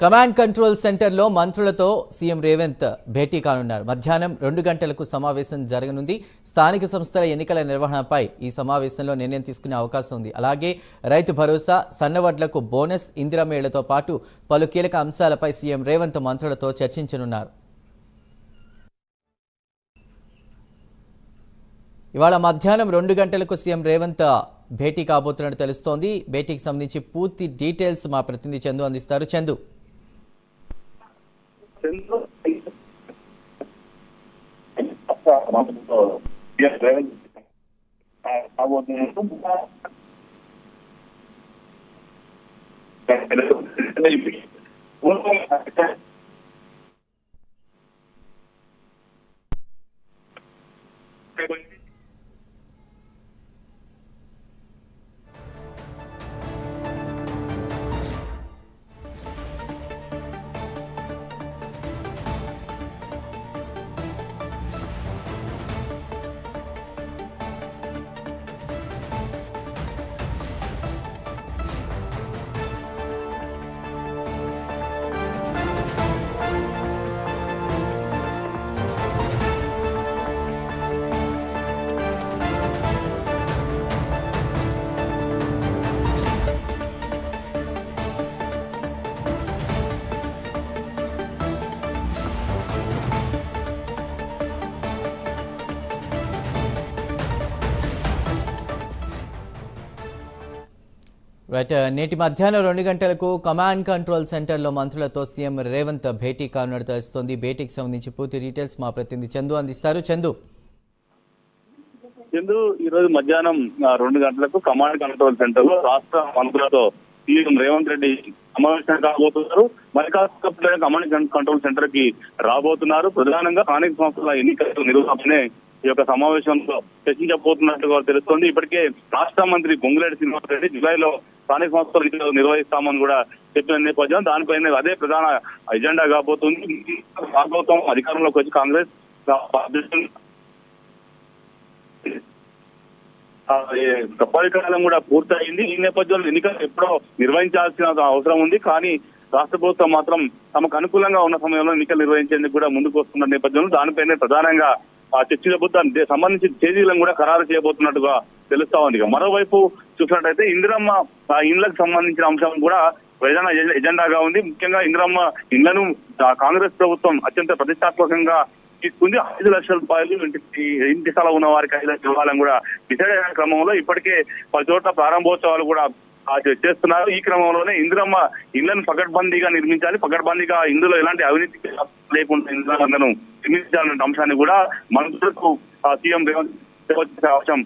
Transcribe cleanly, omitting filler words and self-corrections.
Command control సెంటర్లో మంత్రులతో CM Revanth భేటీ కానున్నారు. మధ్యాహ్నం 2 గంటలకు సమావేశం జరగనుంది. స్థానిక సంస్థల ఎన్నికల నిర్వహణపై ఈ సమావేశంలో నిర్ణయం తీసుకునే అవకాశం ఉంది. అలాగే రైతు భరోసా, సన్నవడ్లకు బోనస్, ఇందిరమేళ్లతో పాటు పలు కీలక అంశాలపై సీఎం రేవంత్ మంత్రులతో చర్చించనున్నారు. ఇవాళ మధ్యాహ్నం 2 గంటలకు సీఎం రేవంత్ భేటీ కాబోతున్నట్టు తెలుస్తోంది. భేటీకి సంబంధించి పూర్తి డీటెయిల్స్ మా ప్రతినిధి చందు అందిస్తారు. చందు, నేటి మధ్యాహ్నం 2 గంటలకు కమాండ్ కంట్రోల్ సెంటర్లో మంత్రులతో సీఎం రేవంత్ భేటీ కానున్నట్టు తెలుస్తోంది. భేటీకి సంబంధించి పూర్తి డీటెయిల్స్ మా ప్రతినిధి చందు అందిస్తారు. చందు, ఈ రోజు మధ్యాహ్నం 2 గంటలకు కమాండ్ కంట్రోల్ సెంటర్ లో రాష్ట్ర మంత్రులతో సీఎం రేవంత్ రెడ్డి సమావేశం కాబోతున్నారు. మరి కాస్త కమాండ్ కంట్రోల్ సెంటర్ కి రాబోతున్నారు. ప్రధానంగా స్థానిక సంస్థల ఎన్నికల నిర్వహణనే ఈ యొక్క సమావేశంలో చర్చించబోతున్నట్టుగా తెలుస్తోంది. ఇప్పటికే రాష్ట్ర మంత్రి పొంగులేటి శ్రీనివాసరెడ్డి జూలైలో స్థానిక సంస్థల ఎన్నికలు నిర్వహిస్తామని కూడా చెప్పిన నేపథ్యం దానిపైన అదే ప్రధాన ఎజెండా కాబోతుంది. భాగవతం అధికారంలోకి వచ్చి కాంగ్రెస్ పరికాలం కూడా పూర్తయింది. ఈ నేపథ్యంలో ఎన్నికలు ఎప్పుడో నిర్వహించాల్సిన అవసరం ఉంది. కానీ రాష్ట్ర ప్రభుత్వం మాత్రం తమకు అనుకూలంగా ఉన్న సమయంలో ఎన్నికలు నిర్వహించేందుకు కూడా ముందుకు వస్తున్న నేపథ్యంలో దానిపైనే ప్రధానంగా చర్చించబోతున్న సంబంధించిన తేదీలను కూడా ఖరారు చేయబోతున్నట్టుగా తెలుస్తా ఉంది. మరోవైపు చూసినట్టయితే ఇందిరమ్మ ఇండ్లకు సంబంధించిన అంశం కూడా ప్రధాన ఎజెండాగా ఉంది. ముఖ్యంగా ఇందిరమ్మ ఇండ్లను కాంగ్రెస్ ప్రభుత్వం అత్యంత ప్రతిష్టాత్మకంగా తీసుకుంది. 5 లక్షల రూపాయలు ఇంటి స్థలం ఉన్న వారికి 5 లక్షలు ఇవ్వాలని కూడా డిసైడ్ అయిన క్రమంలో ఇప్పటికే పలు చోట్ల ప్రారంభోత్సవాలు కూడా చేస్తున్నారు. ఈ క్రమంలోనే ఇందిరమ్మ ఇళ్లను పకడ్బందీగా నిర్మించాలి, పకడ్బందీగా ఇందులో ఎలాంటి అవినీతి లేకుండా ఇందిరమ్మను నిర్మించాలనే అంశాన్ని కూడా మంత్రులకు సీఎం రేవంత్ అవసరం